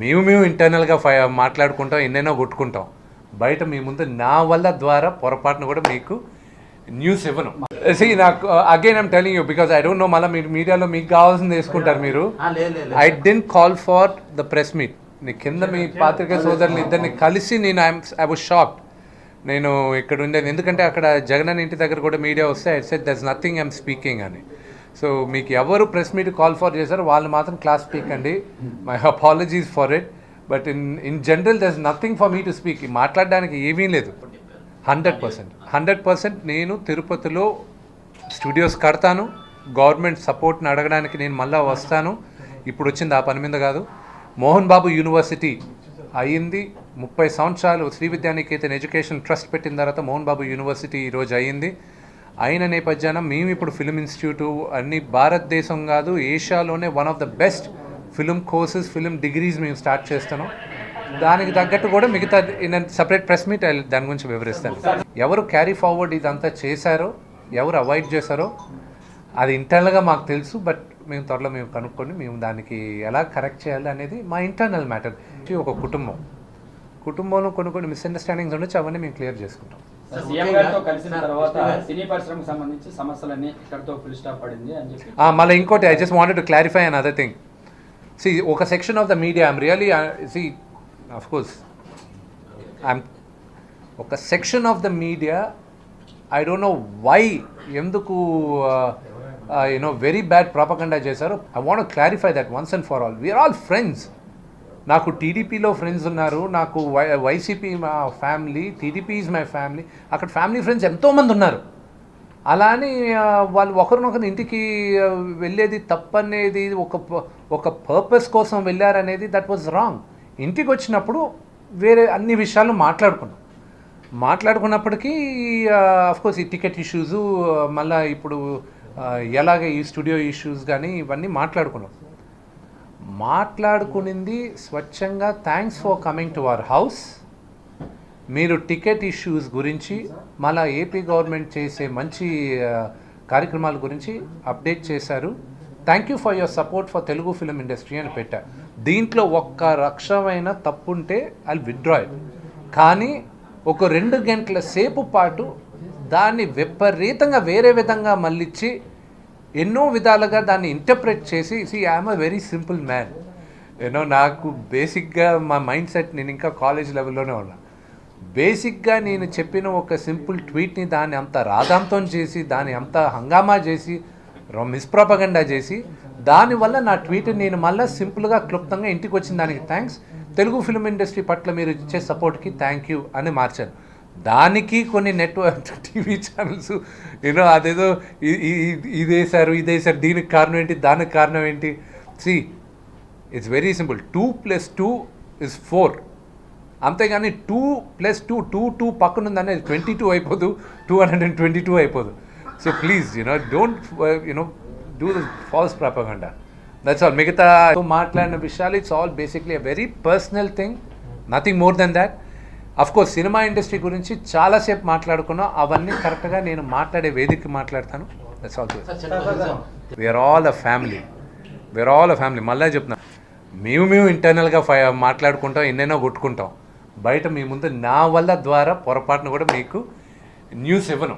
మేము ఇంటర్నల్గా మాట్లాడుకుంటాం, ఎన్నైనా కొట్టుకుంటాం. బయట మీ ముందు నా వల్ల ద్వారా పొరపాటును కూడా మీకు న్యూస్ ఇవ్వను. నాకు again I'm telling you because I don't know, మళ్ళీ మీరు మీడియాలో మీకు కావాల్సింది వేసుకుంటారు మీరు. I didn't call for the press meet. నీ కింద మీ పాత్రికేయ సోదరులు ఇద్దరిని కలిసి నేను ఐ వాజ్ షాక్డ్. నేను ఇక్కడ ఉండేది ఎందుకంటే అక్కడ జగన్ ఇంటి దగ్గర కూడా మీడియా వస్తే I said that's nothing I'm speaking అని. సో మీకు ఎవరు ప్రెస్ మీట్ కాల్ ఫర్ చేశారో వాళ్ళు మాత్రం క్లాస్ స్పీక్ అండి. My apologies for it. But in general దర్స్ nothing for me to speak. మాట్లాడడానికి ఏమీ లేదు. 100% నేను తిరుపతిలో స్టూడియోస్ కడతాను. గవర్నమెంట్ సపోర్ట్ని అడగడానికి నేను మళ్ళీ వస్తాను. ఇప్పుడు వచ్చింది ఆ పని మీద కాదు. మోహన్ బాబు యూనివర్సిటీ అయ్యింది 30 సంవత్సరాలు. శ్రీ విద్యానికేతన్ ఎడ్యుకేషన్ ట్రస్ట్ పెట్టిన తర్వాత మోహన్ బాబు యూనివర్సిటీ ఈరోజు అయ్యింది. అయిన నేపథ్యాన మేము ఇప్పుడు ఫిల్మ్ ఇన్స్టిట్యూటు అన్ని భారతదేశం కాదు ఏషియాలోనే one of the best film courses, film degrees మేము స్టార్ట్ చేస్తున్నాం. దానికి తగ్గట్టు కూడా మిగతా సపరేట్ ప్రెస్ మీట్ దాని గురించి వివరిస్తాను. ఎవరు క్యారీ ఫార్వర్డ్ ఇదంతా చేశారో, ఎవరు అవాయిడ్ చేశారో అది ఇంటర్నల్గా మాకు తెలుసు. బట్ మేము త్వరలో కనుక్కొని మేము దానికి ఎలా కరెక్ట్ చేయాలి అనేది మా ఇంటర్నల్ మ్యాటర్. ఒక కుటుంబంలో కొన్ని మిస్అండర్స్టాండింగ్స్ ఉండొచ్చు, అవన్నీ మేము క్లియర్ చేసుకుంటాం. మళ్ళీ ఇంకోటి I just wanted to clarify another thing. See, ఒక section of the media I'm really of course ఒక section of the media I don't know why ఎందుకు వెరీ బ్యాడ్ ప్రాపగండా చేశారు. I want to clarify that once and for all. We are all friends. నాకు టీడీపీలో friends ఉన్నారు, నాకు వైసీపీ మా family, TDP is my family. అక్కడ family friends ఎంతోమంది ఉన్నారు. అలా అని వాళ్ళు ఒకరినొకరు ఇంటికి వెళ్ళేది తప్పనేది, ఒక పర్పస్ కోసం వెళ్ళారనేది దట్ వాజ్ రాంగ్. ఇంటికి వచ్చినప్పుడు వేరే అన్ని విషయాలు మాట్లాడుకున్నప్పటికీ అఫ్కోర్స్ ఈ టికెట్ ఇష్యూస్, మళ్ళీ ఇప్పుడు ఎలాగ ఈ స్టూడియో ఇష్యూస్ కానీ ఇవన్నీ మాట్లాడుకునింది స్వచ్ఛంగా. Thanks for coming to our house. మీరు టికెట్ ఇష్యూస్ గురించి, మళ్ళీ ఏపీ గవర్నమెంట్ చేసే మంచి కార్యక్రమాల గురించి అప్డేట్ చేశారు. Thank you for your support for Telugu film industry అని పెట్టా. దీంట్లో ఒక్క రక్షమైన తప్పుంటే ఐ విత్డ్రా ఇట్. కానీ ఒక 2 గంటల సేపు పాటు దాన్ని విపరీతంగా వేరే విధంగా మళ్ళించి ఎన్నో విధాలుగా దాన్ని ఇంటర్ప్రెట్ చేసి, I'm a very simple man. నాకు బేసిక్గా మా మైండ్ సెట్, నేను ఇంకా కాలేజ్ లెవెల్లోనే ఉన్నా. బేసిక్గా నేను చెప్పిన ఒక సింపుల్ ట్వీట్ని దాన్ని అంత రాధాంతం చేసి, దాన్ని అంత హంగామా చేసి, మిస్ప్రాపగండా చేసి, దానివల్ల నా ట్వీట్ నేను మళ్ళీ సింపుల్గా క్లుప్తంగా ఇంటికి వచ్చిన దానికి థ్యాంక్స్, తెలుగు ఫిల్మ్ ఇండస్ట్రీ పట్ల మీరు ఇచ్చే సపోర్ట్కి థ్యాంక్ యూ అని మార్చాను. దానికి కొన్ని నెట్వర్క్ టీవీ ఛానల్స్ అదేదో ఇదేసారు, దీనికి కారణం ఏంటి, దానికి కారణం ఏంటి. It's very simple. 2+2 is 4. అంతేగాని 2+2 పక్కనుంది అనేది 22 అయిపోదు, 222 అయిపోదు. So please don't do the false propaganda. That's all. మిగతా మాట్లాడిన విషయాలు it's all basically a very personal thing, nothing more than that. Of course cinema industry గురించి చాలాసేపు మాట్లాడుకున్నాం. అవన్నీ కరెక్ట్గా నేను మాట్లాడే వేదిక మాట్లాడతాను. That's all. We are all a family. మళ్ళీ చెప్తున్నా, మేము ఇంటర్నల్గా మాట్లాడుకుంటాం, ఎన్నైనా కొట్టుకుంటాం. బయట మీ ముందు నా వల్ల ద్వారా పొరపాటును కూడా మీకు న్యూస్ ఇవ్వను.